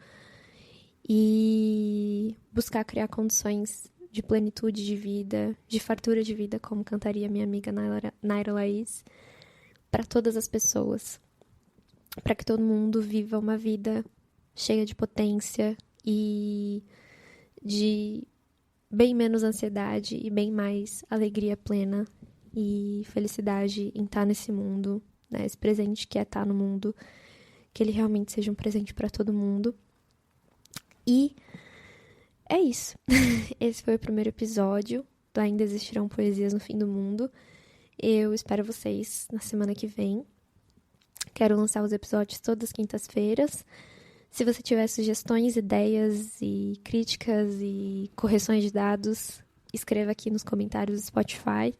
E buscar criar condições de plenitude de vida, de fartura de vida, como cantaria minha amiga Naira Laís, para todas as pessoas, para que todo mundo viva uma vida cheia de potência e de bem menos ansiedade e bem mais alegria plena e felicidade em estar nesse mundo, né? Esse presente que é estar no mundo, que ele realmente seja um presente para todo mundo. E é isso. Esse foi o primeiro episódio do Ainda Existirão Poesias no Fim do Mundo. Eu espero vocês na semana que vem. Quero lançar os episódios todas as quintas-feiras. Se você tiver sugestões, ideias e críticas e correções de dados, escreva aqui nos comentários do Spotify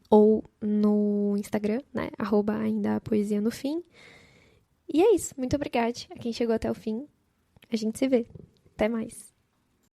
ou no Instagram, né? @aindapoesianofim. E é isso. Muito obrigada a quem chegou até o fim. A gente se vê. Até mais.